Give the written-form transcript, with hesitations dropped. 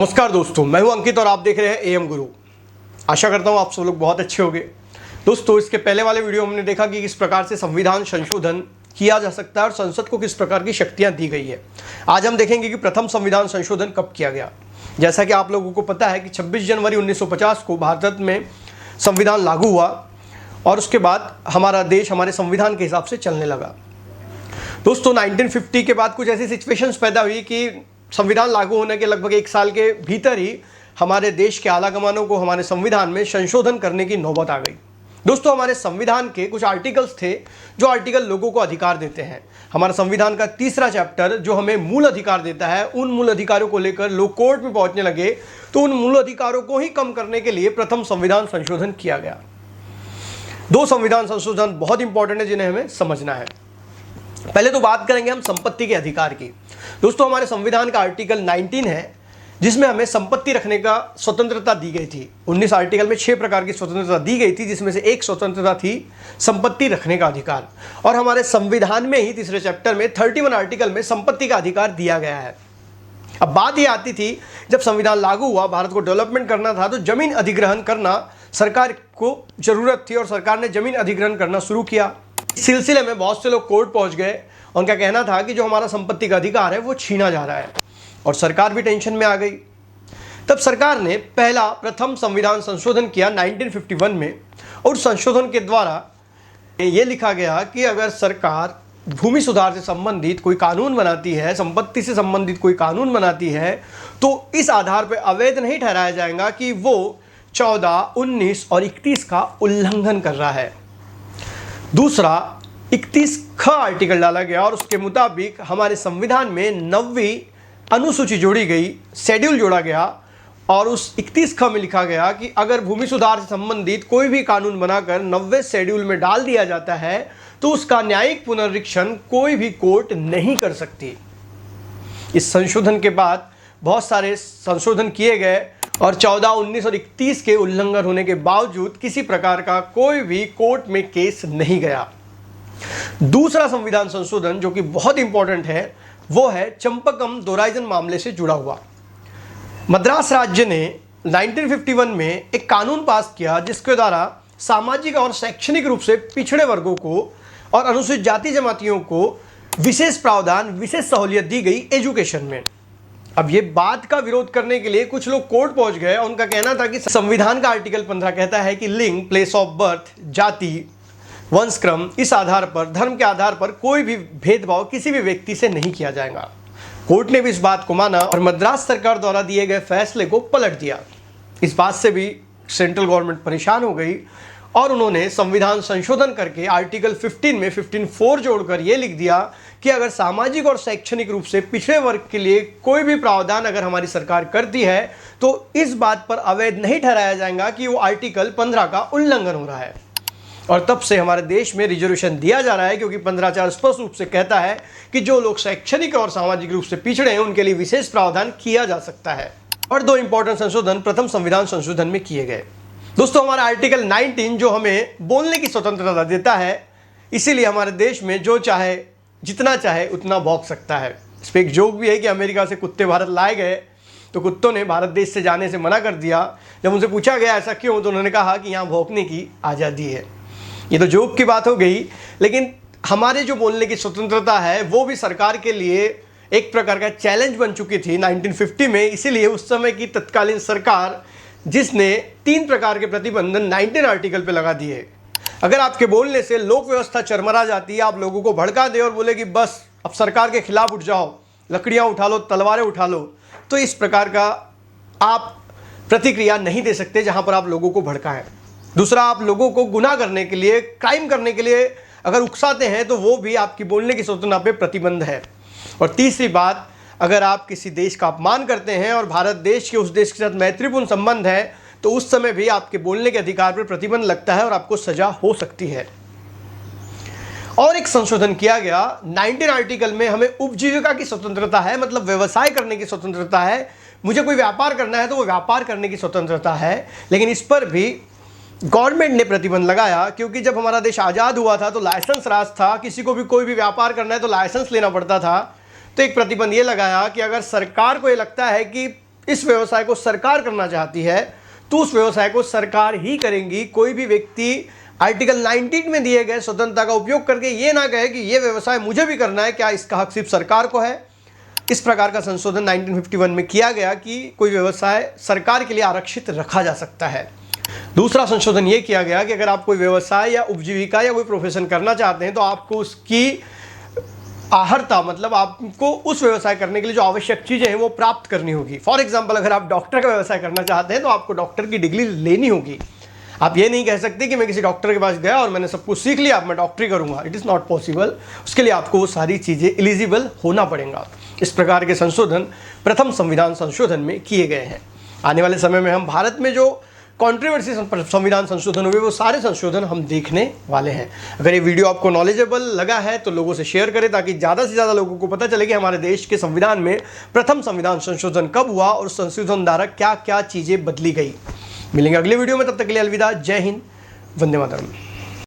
नमस्कार दोस्तों, मैं हूं अंकित और आप देख रहे हैं एएम गुरु। आशा करता हूं आप सब लोग बहुत अच्छे होंगे। दोस्तों, इसके पहले वाले वीडियो हमने देखा कि किस प्रकार से संविधान संशोधन किया जा सकता है और संसद को किस प्रकार की शक्तियां दी गई है। आज हम देखेंगे कि प्रथम संविधान संशोधन कब किया गया। जैसा कि आप लोगों को पता है कि 26 जनवरी 1950 को भारत में संविधान लागू हुआ और उसके बाद हमारा देश हमारे संविधान के हिसाब से चलने लगा। दोस्तों, 1950 के बाद कुछ ऐसी सिचुएशंस पैदा हुई कि संविधान लागू होने के लगभग एक साल के भीतर ही हमारे देश के आलाकमानों को हमारे संविधान में संशोधन करने की नौबत आ गई। दोस्तों, हमारे संविधान के कुछ आर्टिकल्स थे जो आर्टिकल लोगों को अधिकार देते हैं। हमारा संविधान का तीसरा चैप्टर जो हमें मूल अधिकार देता है, उन मूल अधिकारों को लेकर लोग कोर्ट में पहुंचने लगे, तो उन मूल अधिकारों को ही कम करने के लिए प्रथम संविधान संशोधन किया गया। दो संविधान संशोधन बहुत इंपॉर्टेंट है जिन्हें हमें समझना है। पहले तो बात करेंगे हम संपत्ति के अधिकार की। दोस्तों, हमारे संविधान का आर्टिकल 19 है जिसमें हमें संपत्ति रखने का स्वतंत्रता दी गई थी। 19 आर्टिकल में 6 प्रकार की स्वतंत्रता दी गई थी, जिसमें से एक स्वतंत्रता थी संपत्ति रखने का अधिकार। और हमारे संविधान में ही तीसरे चैप्टर में 31 आर्टिकल में संपत्ति का अधिकार दिया गया है। अब बात ये आती थी, जब संविधान लागू हुआ, भारत को डेवलपमेंट करना था, तो जमीन अधिग्रहण करना सरकार को जरूरत थी और सरकार ने जमीन अधिग्रहण करना शुरू किया। इस सिलसिले में बहुत से लोग कोर्ट पहुंच गए। उनका कहना था कि जो हमारा संपत्ति का अधिकार है वो छीना जा रहा है और सरकार भी टेंशन में आ गई। तब सरकार ने प्रथम संविधान संशोधन किया 1951 में, और संशोधन के द्वारा ये लिखा गया कि अगर सरकार भूमि सुधार से संबंधित कोई कानून बनाती है, संपत्ति से संबंधित कोई कानून बनाती है, तो इस आधार पर अवैध नहीं ठहराया जाएगा कि वो 14, 19 और 31 का उल्लंघन कर रहा है। दूसरा 31 ख आर्टिकल डाला गया और उसके मुताबिक हमारे संविधान में 9वीं अनुसूची जोड़ी गई, शेड्यूल जोड़ा गया, और उस 31 ख में लिखा गया कि अगर भूमि सुधार से संबंधित कोई भी कानून बनाकर 9वें शेड्यूल में डाल दिया जाता है तो उसका न्यायिक पुनरीक्षण कोई भी कोर्ट नहीं कर सकती। इस संशोधन के बाद बहुत सारे संशोधन किए गए और 14, 19 और 31 के उल्लंघन होने के बावजूद किसी प्रकार का कोई भी कोर्ट में केस नहीं गया। दूसरा संविधान संशोधन जो कि बहुत इंपॉर्टेंट है वो है चंपकम दोराइजन मामले से जुड़ा हुआ। मद्रास राज्य ने 1951 में एक कानून पास किया जिसके द्वारा सामाजिक और शैक्षणिक रूप से पिछड़े वर्गों को और अनुसूचित जाति जमातियों को विशेष प्रावधान, विशेष सहूलियत दी गई एजुकेशन में। अब ये बात का विरोध करने के लिए कुछ लोग कोर्ट पहुंच गए। उनका कहना था कि संविधान का आर्टिकल 15 कहता है कि लिंग, प्लेस ऑफ बर्थ, जाति, वंशक्रम, इस आधार पर, धर्म के आधार पर कोई भी भेदभाव किसी भी व्यक्ति से नहीं किया जाएगा। कोर्ट ने भी इस बात को माना और मद्रास सरकार द्वारा दिए गए फैसले को पलट दिया। इस बात से भी सेंट्रल गवर्नमेंट परेशान हो गई और उन्होंने संविधान संशोधन करके आर्टिकल 15 में 15(4) जोड़कर यह लिख दिया कि अगर सामाजिक और शैक्षणिक रूप से पिछड़े वर्ग के लिए कोई भी प्रावधान अगर हमारी सरकार करती है तो इस बात पर अवैध नहीं ठहराया जाएगा कि वो आर्टिकल 15 का उल्लंघन हो रहा है। और तब से हमारे देश में रिजर्वेशन दिया जा रहा है, क्योंकि 15(4) स्पष्ट रूप से कहता है कि जो लोग शैक्षणिक और सामाजिक रूप से पिछड़े हैं उनके लिए विशेष प्रावधान किया जा सकता है। और दो इंपॉर्टेंट संशोधन प्रथम संविधान संशोधन में किए गए। दोस्तों, हमारा आर्टिकल 19 जो हमें बोलने की स्वतंत्रता देता है, इसीलिए हमारे देश में जो चाहे, जितना चाहे उतना भौंक सकता है। इस पर एक जोक भी है कि अमेरिका से कुत्ते भारत लाए गए तो कुत्तों ने भारत देश से जाने से मना कर दिया। जब उनसे पूछा गया ऐसा क्यों, तो उन्होंने कहा कि यहाँ भौंकने की आज़ादी है। ये तो जोक की बात हो गई, लेकिन हमारे जो बोलने की स्वतंत्रता है वो भी सरकार के लिए एक प्रकार का चैलेंज बन चुकी थी 1950 में। इसीलिए उस समय की तत्कालीन सरकार, जिसने 3 प्रकार के प्रतिबंधन 19 आर्टिकल पे लगा दिए। अगर आपके बोलने से लोक व्यवस्था चरमरा जाती है, आप लोगों को भड़का दे और बोले कि बस अब सरकार के खिलाफ उठ जाओ, लकड़ियाँ उठा लो, तलवारें उठा लो, तो इस प्रकार का आप प्रतिक्रिया नहीं दे सकते जहाँ पर आप लोगों को भड़काएं। दूसरा, आप लोगों को गुनाह करने के लिए, क्राइम करने के लिए अगर उकसाते हैं तो वो भी आपकी बोलने की स्वतंत्रता पे प्रतिबंध है। और तीसरी बात, अगर आप किसी देश का अपमान करते हैं और भारत देश के उस देश के साथ मैत्रीपूर्ण संबंध है तो उस समय भी आपके बोलने के अधिकार पर प्रतिबंध लगता है और आपको सजा हो सकती है। और एक संशोधन किया गया 19 आर्टिकल में, हमें उपजीविका की स्वतंत्रता है, मतलब व्यवसाय करने की स्वतंत्रता है। मुझे कोई व्यापार करना है तो वो व्यापार करने की स्वतंत्रता है, लेकिन इस पर भी गवर्नमेंट ने प्रतिबंध लगाया, क्योंकि जब हमारा देश आज़ाद हुआ था तो लाइसेंस राज था, किसी को भी कोई भी व्यापार करना है तो लाइसेंस लेना पड़ता था। तो एक प्रतिबंध ये लगाया कि अगर सरकार को ये लगता है कि इस व्यवसाय को सरकार करना चाहती है तो उस व्यवसाय को सरकार ही करेंगी। कोई भी व्यक्ति आर्टिकल 19 में दिए गए स्वतंत्रता का उपयोग करके ये ना कहे कि ये व्यवसाय मुझे भी करना है, क्या इसका हक सिर्फ सरकार को है। इस प्रकार का संशोधन 1951 में किया गया कि कोई व्यवसाय सरकार के लिए आरक्षित रखा जा सकता है। दूसरा संशोधन ये किया गया कि अगर आप कोई व्यवसाय या उपजीविका या कोई प्रोफेशन करना चाहते हैं तो आपको उसकी आहर्ता, मतलब आपको उस व्यवसाय करने के लिए जो आवश्यक चीज़ें हैं वो प्राप्त करनी होगी। फॉर एग्जाम्पल, अगर आप डॉक्टर का व्यवसाय करना चाहते हैं तो आपको डॉक्टर की डिग्री लेनी होगी। आप ये नहीं कह सकते कि मैं किसी डॉक्टर के पास गया और मैंने सब कुछ सीख लिया, अब मैं डॉक्टरी करूंगा। It is not possible. उसके लिए आपको वो सारी चीज़ें एलिजिबल होना पड़ेगा। इस प्रकार के संशोधन प्रथम संविधान संशोधन में किए गए हैं। आने वाले समय में हम भारत में जो कंट्रोवर्सी संविधान संशोधन हुए वो सारे संशोधन हम देखने वाले हैं। अगर ये वीडियो आपको नॉलेजेबल लगा है तो लोगों से शेयर करें ताकि ज़्यादा से ज़्यादा लोगों को पता चले कि हमारे देश के संविधान में प्रथम संविधान संशोधन कब हुआ और संशोधन द्वारा क्या क्या चीज़ें बदली गई। मिलेंगे अगले वीडियो में, तब तक के लिए अलविदा। जय हिंद, वंदे मातरम।